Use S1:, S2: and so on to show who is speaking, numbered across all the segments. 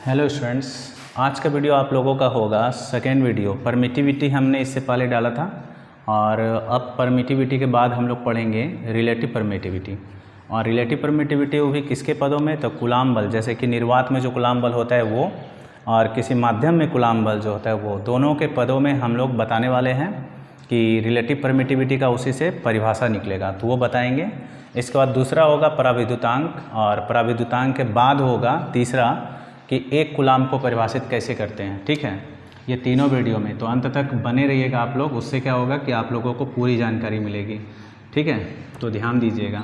S1: Hello students, आज का video आप लोगों का होगा सेकेंड वीडियो। परमिटिविटी हमने इससे पहले डाला था और अब परमिटिविटी के बाद हम लोग पढ़ेंगे रिलेटिव परमिटिविटी। और रिलेटिव परमिटिविटी वो भी किसके पदों में, तो कूलाम बल, जैसे कि निर्वात में जो कूलाम बल होता है वो और किसी माध्यम में कूलाम बल जो होता है वो, दोनों के पदों में हम लोग बताने वाले हैं कि रिलेटिव परमिटिविटी का उसी से परिभाषा निकलेगा, तो वो बताएंगे। इसके बाद दूसरा होगा पराविद्युतांक, और पराविद्युतांक के बाद होगा तीसरा कि एक कूलाम को परिभाषित कैसे करते हैं। ठीक है, ये तीनों वीडियो में, तो अंत तक बने रहिएगा आप लोग। उससे क्या होगा कि आप लोगों को पूरी जानकारी मिलेगी। ठीक है, तो ध्यान दीजिएगा।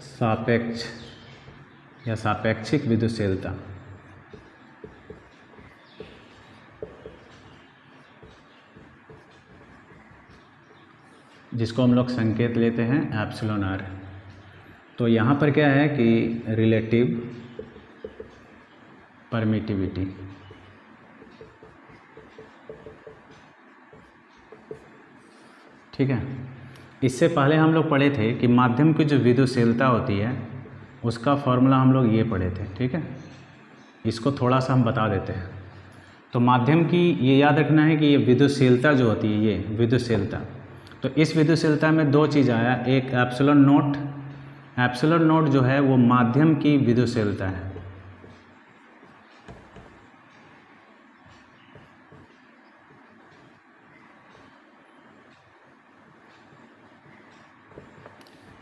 S1: सापेक्ष या सापेक्षिक विद्युतशीलता, जिसको हम लोग संकेत लेते हैं एप्सिलॉन आर। तो यहाँ पर क्या है कि रिलेटिव परमिटिविटी, ठीक है। इससे पहले हम लोग पढ़े थे कि माध्यम की जो विद्युतशीलता होती है उसका फॉर्मूला हम लोग ये पढ़े थे। ठीक है, इसको थोड़ा सा हम बता देते हैं। तो माध्यम की ये याद रखना है कि ये विद्युतशीलता जो होती है, ये विद्युतशीलता, तो इस विद्युतशीलता में दो चीज़ आया, एक एप्सिलॉन नोट। एप्सिलॉन नोट जो है वो माध्यम की विद्युतशीलता है,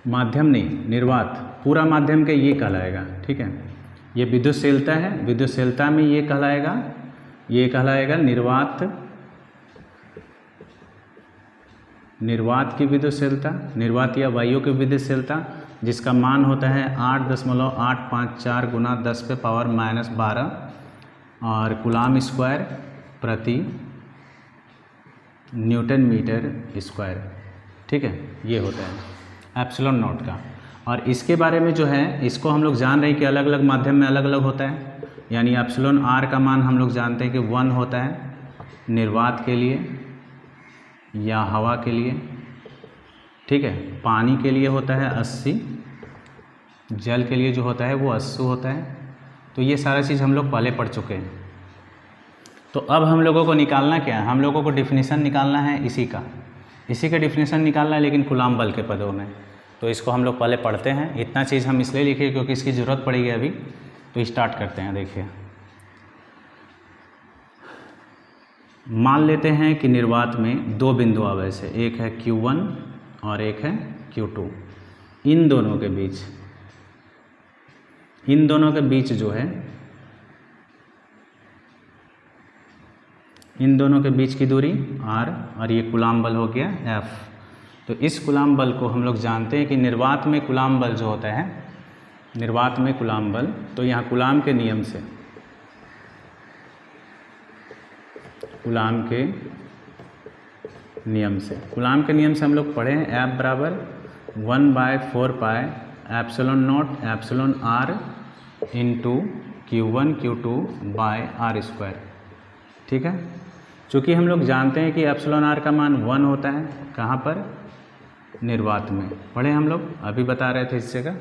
S1: माध्यम नहीं, निर्वात, पूरा माध्यम के ये कहलाएगा। ठीक है, ये विद्युतशीलता है, विद्युतशीलता में ये कहलाएगा निर्वात, निर्वात की विद्युतशीलता, निर्वात या वायु की विद्युतशीलता, जिसका मान होता है 8.854 गुना 10⁻⁻12 और कूलाम स्क्वायर प्रति न्यूटन मीटर स्क्वायर। ठीक है, ये होता है एप्सिलॉन नॉट का। और इसके बारे में जो है, इसको हम लोग जान रहे हैं कि अलग अलग माध्यम में अलग अलग होता है। यानी एप्सिलॉन आर का मान हम लोग जानते हैं कि 1 होता है निर्वात के लिए या हवा के लिए। ठीक है, पानी के लिए होता है 80, जल के लिए जो होता है वो 80 होता है। तो ये सारा चीज़ हम लोग पहले पढ़ चुके हैं। तो अब हम लोगों को निकालना क्या है, हम लोगों को डिफिनीसन निकालना है इसी का डिफिनीसन निकालना है, लेकिन कूलाम बल के पदों में। तो इसको हम लोग पहले पढ़ते हैं। इतना चीज़ हम इसलिए लिखे क्योंकि इसकी ज़रूरत पड़ेगी अभी। तो स्टार्ट करते हैं। देखिए, मान लेते हैं कि निर्वात में दो बिंदु आवेश है, एक है Q1 और एक है Q2। इन दोनों के बीच जो है, इन दोनों के बीच की दूरी r, और ये कूलाम बल हो गया F। तो इस कूलाम बल को हम लोग जानते हैं कि निर्वात में कूलाम बल जो होता है, निर्वात में कूलाम बल, तो यहाँ कूलाम के नियम से, कूलाम के नियम से हम लोग पढ़े हैं F बराबर 1/4 epsilon naught epsilon r into Q1 Q2 by r square. ठीक है, चूँकि हम लोग जानते हैं कि एप्सिलॉन r का मान 1 होता है, कहाँ पर, निर्वात में, पढ़े हम लोग, अभी बता रहे थे इस जगह।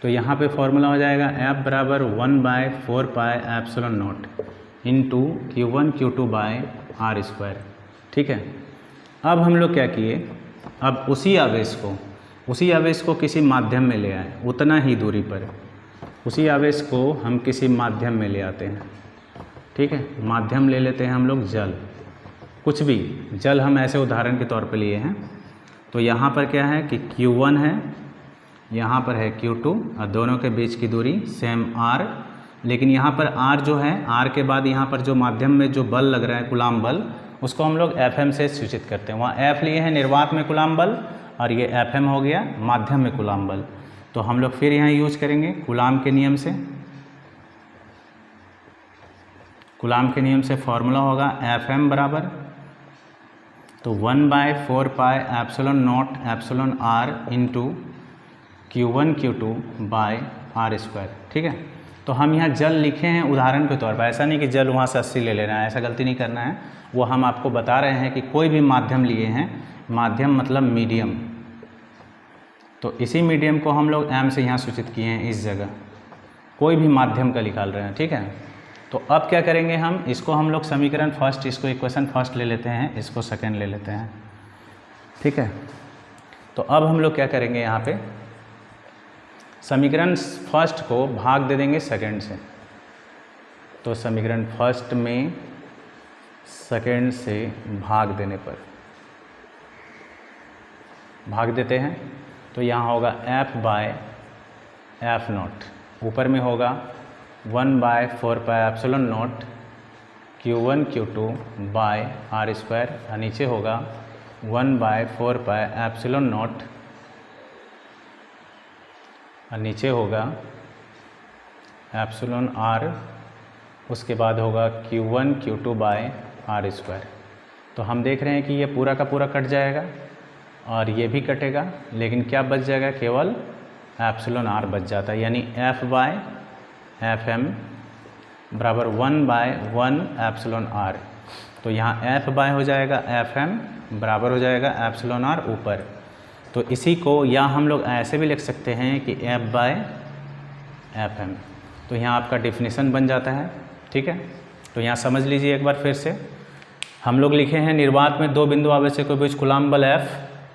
S1: तो यहाँ पे फॉर्मूला हो जाएगा F बराबर 1/4 epsilon naught into Q1 Q2 by r square. ठीक है, अब हम लोग क्या किए, अब उसी आवेश को किसी माध्यम में ले आए, उतना ही दूरी पर उसी आवेश को हम किसी माध्यम में ले आते हैं। ठीक है, माध्यम ले लेते हैं हम लोग जल, कुछ भी जल हम ऐसे उदाहरण के तौर पे लिए हैं। तो यहाँ पर क्या है कि Q1 है, यहाँ पर है Q2, और दोनों के बीच की दूरी सेम R। लेकिन यहाँ पर R जो है, R के बाद यहाँ पर जो माध्यम में जो बल लग रहा है कूलाम बल, उसको हम लोग FM से सूचित करते हैं। वहाँ F लिए हैं निर्वात में कूलाम बल, और ये FM हो गया माध्यम में कूलाम बल। तो हम लोग फिर यहाँ यूज करेंगे कूलाम के नियम से। कूलाम के नियम से फॉर्मूला होगा FM बराबर, तो 1/4 epsilon naught epsilon r into Q1 Q2 by r square. ठीक है, तो हम यहाँ जल लिखे हैं उदाहरण के तौर पर, ऐसा नहीं कि जल वहाँ से 80 ले लेना है, ऐसा गलती नहीं करना है। वो हम आपको बता रहे हैं कि कोई भी माध्यम लिए हैं, माध्यम मतलब मीडियम, तो इसी मीडियम को हम लोग m से यहाँ सूचित किए हैं इस जगह। कोई भी माध्यम का निकाल रहे हैं, ठीक है। तो अब क्या करेंगे हम, इसको हम लोग समीकरण फर्स्ट, इसको इक्वेशन फर्स्ट ले लेते हैं, इसको सेकेंड ले लेते हैं, ठीक है। तो अब हम लोग क्या करेंगे, यहाँ पे समीकरण फर्स्ट को भाग दे देंगे सेकेंड से। तो समीकरण फर्स्ट में सेकेंड से भाग देने पर भाग देते हैं, तो यहाँ होगा f बाय एफ नॉट, ऊपर में होगा 1/4πε0 Q1 Q2 bye are square, और नीचे होगा 1/4πε0 और नीचे होगा एप्सिलॉन r, उसके बाद होगा Q1 Q2 bye are square. तो हम देख रहे हैं कि ये पूरा का पूरा कट जाएगा और ये भी कटेगा, लेकिन क्या बच जाएगा, केवल एप्सिलॉन r बच जाता है, यानी f बाय एफ एम बराबर 1/1 एप्सिलॉन r। तो यहाँ f बाय हो जाएगा एफ एम बराबर हो जाएगा एप्सिलॉन r ऊपर। तो इसी को या हम लोग ऐसे भी लिख सकते हैं कि f बाय एफ एम। तो यहाँ आपका डिफिनीसन बन जाता है, ठीक है। तो यहाँ समझ लीजिए एक बार फिर से, हम लोग लिखे हैं निर्वात में दो बिंदु आवेश के बीच कूलाम बल F।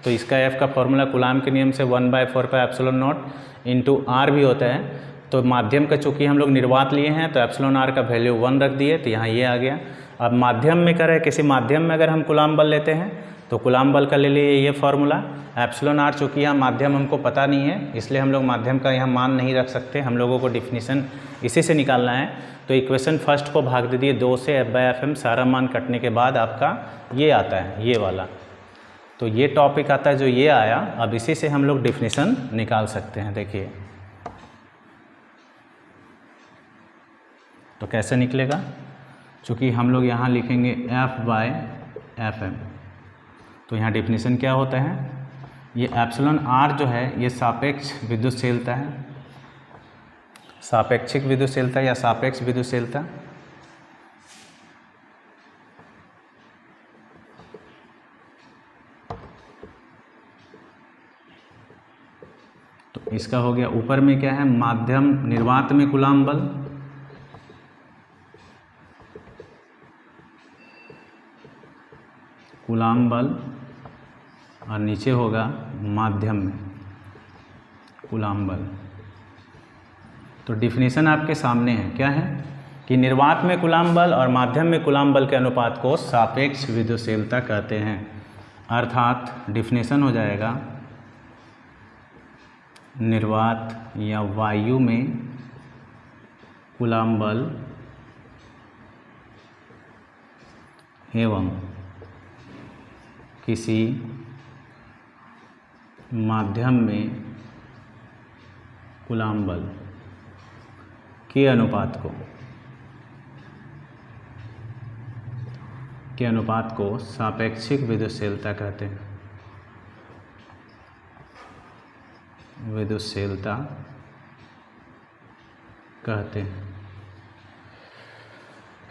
S1: तो इसका F का फॉर्मूला कूलाम के नियम से 1/4πε0 इंटू R भी होता है। तो माध्यम का चूँकि हम लोग निर्वात लिए हैं तो एप्सिलॉन R का वैल्यू 1 रख दिए, तो यहाँ ये आ गया। अब माध्यम में करें, किसी माध्यम में अगर हम कूलाम बल लेते हैं तो कूलाम बल का ले लिए ये फार्मूला एप्सिलॉन R। चूँकि यहाँ माध्यम हमको पता नहीं है, इसलिए हम लोग माध्यम का यहाँ मान नहीं रख सकते, हम लोगों को डिफिनीसन इसी से निकालना है। तो इक्वेशन फर्स्ट को भाग दे दिए 2 से, f/fm सारा मान कटने के बाद आपका ये आता है, ये वाला। तो ये टॉपिक आता है जो ये आया। अब इसी से हम लोग डिफिनीसन निकाल सकते हैं। देखिए तो कैसे निकलेगा, चूँकि हम लोग यहाँ लिखेंगे f/fm। तो यहाँ डिफिनीसन क्या होता है, ये एप्सिलॉन r जो है ये सापेक्ष विद्युतशीलता है, सापेक्षिक विद्युतशीलता या सापेक्ष विद्युतशीलता। तो इसका हो गया, ऊपर में क्या है, माध्यम निर्वात में कूलाम बल, कूलाम बल, और नीचे होगा माध्यम में कूलाम बल। तो डिफिनीसन आपके सामने है, क्या है कि निर्वात में कूलाम बल और माध्यम में कूलाम बल के अनुपात को सापेक्ष विद्युतशीलता कहते हैं। अर्थात डिफिनीसन हो जाएगा, निर्वात या वायु में कूलाम बल एवं किसी माध्यम में कूलाम बल के अनुपात को सापेक्षिक विद्युतशीलता कहते हैं, विद्युतशीलता कहते हैं,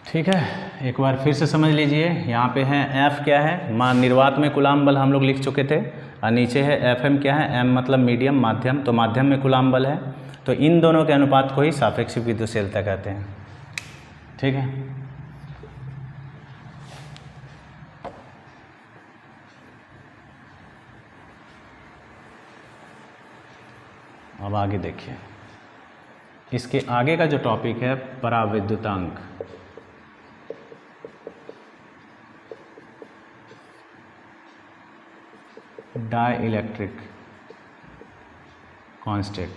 S1: ठीक है। एक बार फिर से समझ लीजिए, यहाँ पे है F क्या है, निर्वात में कूलाम बल हम लोग लिख चुके थे, और नीचे है FM क्या है, M मतलब मीडियम, माध्यम, तो माध्यम में कूलाम बल है। तो इन दोनों के अनुपात को ही सापेक्षिक विद्युतशीलता कहते हैं, ठीक है। अब आगे देखिए, इसके आगे का जो टॉपिक है पराविद्युतांक। डाइलेक्ट्रिक कांस्टेंट,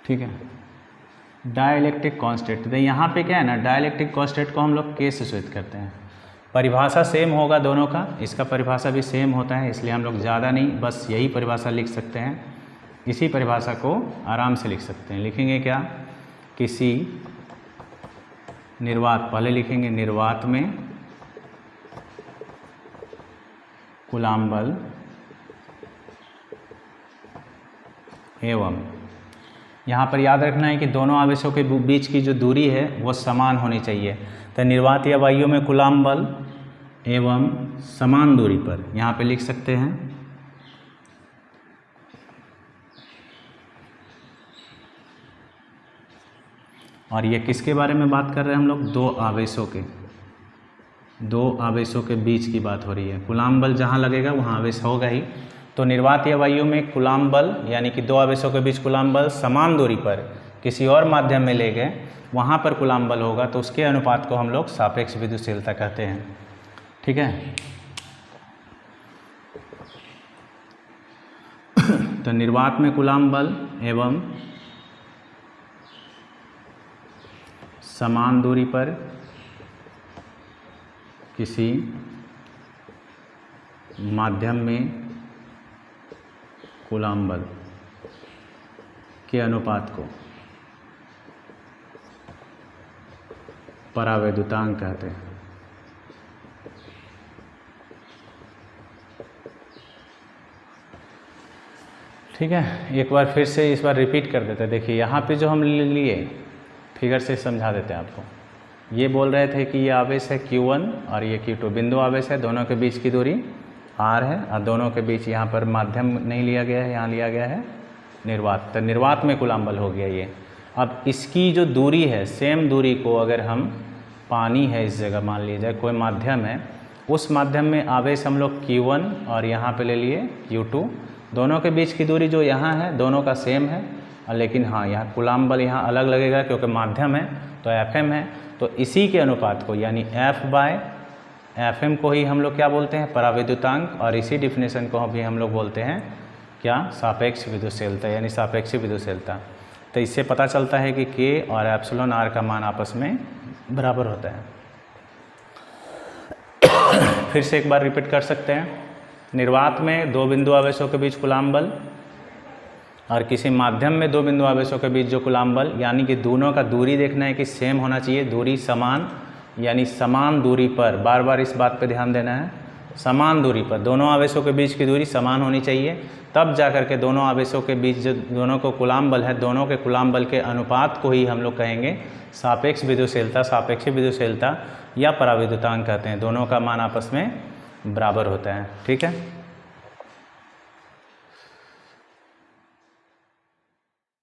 S1: ठीक है। डाइलेक्ट्रिक कांस्टेंट, तो यहाँ पे क्या है ना, डाइलेक्ट्रिक कांस्टेंट को हम लोग के से सूचित करते हैं। परिभाषा सेम होगा दोनों का, इसका परिभाषा भी सेम होता है, इसलिए हम लोग ज़्यादा नहीं, बस यही परिभाषा लिख सकते हैं। इसी परिभाषा को आराम से लिख सकते हैं। लिखेंगे क्या, किसी निर्वात, पहले लिखेंगे निर्वात में कूलाम बल एवं, यहाँ पर याद रखना है कि दोनों आवेशों के बीच की जो दूरी है वो समान होनी चाहिए। तो निर्वात या वायु में कूलाम बल एवं समान दूरी पर, यहाँ पे लिख सकते हैं और ये किसके बारे में बात कर रहे हैं हम लोग? दो आवेशों के बीच की बात हो रही है। कूलाम बल जहाँ लगेगा वहाँ आवेश होगा ही। तो निर्वात या वायु में कूलाम बल यानी कि दो आवेशों के बीच कूलाम बल समान दूरी पर किसी और माध्यम में ले गए, वहाँ पर कूलाम बल होगा, तो उसके अनुपात को हम लोग सापेक्ष विद्युतशीलता कहते हैं। ठीक है। तो निर्वात में कूलाम बल एवं समान दूरी पर किसी माध्यम में कूलाम बल के अनुपात को परावैद्युतांक कहते हैं। ठीक है, एक बार फिर से इस बार रिपीट कर देते हैं। देखिए यहाँ पे जो हम लिए फिगर से समझा देते हैं आपको। ये बोल रहे थे कि ये आवेश है Q1 और ये Q2, बिंदु आवेश है, दोनों के बीच की दूरी R है और दोनों के बीच यहाँ पर माध्यम नहीं लिया गया है, यहाँ लिया गया है निर्वात। तो निर्वात में कूलाम बल हो गया ये। अब इसकी जो दूरी है, सेम दूरी को अगर हम, पानी है इस जगह मान लीजिए, कोई माध्यम है, उस माध्यम में आवेश हम लोग Q1 और यहाँ पे ले लिए Q2, दोनों के बीच की दूरी जो यहाँ है दोनों का सेम है, लेकिन हाँ यहाँ कूलाम बल यहाँ अलग लगेगा क्योंकि माध्यम है तो Fm है। तो इसी के अनुपात को यानी F/Fm को ही हम लोग क्या बोलते हैं? परावैद्युतांक। और इसी डिफिनेशन को भी हम लोग बोलते हैं क्या? सापेक्ष विद्युतशीलता यानी सापेक्षी विद्युतशीलता। तो इससे पता चलता है कि K और एप्सिलॉन R का मान आपस में बराबर होता है। फिर से एक बार रिपीट कर सकते हैं। निर्वात में दो बिंदु आवेशों के बीच कूलाम बल और किसी माध्यम में दो बिंदु आवेशों के बीच जो कूलाम बल, यानी कि दोनों का दूरी देखना है कि सेम होना चाहिए, दूरी समान, यानी समान दूरी पर, बार बार इस बात पे ध्यान देना है, समान दूरी पर दोनों आवेशों के बीच की दूरी समान होनी चाहिए, तब जा कर के दोनों आवेशों के बीच जो दोनों को कूलाम बल है, दोनों के कूलाम बल के अनुपात को ही हम लोग कहेंगे सापेक्ष विद्युतशीलता, सापेक्षी विद्युतशीलता या परावैद्युतांक कहते हैं। दोनों का मान आपस में बराबर होता है। ठीक है।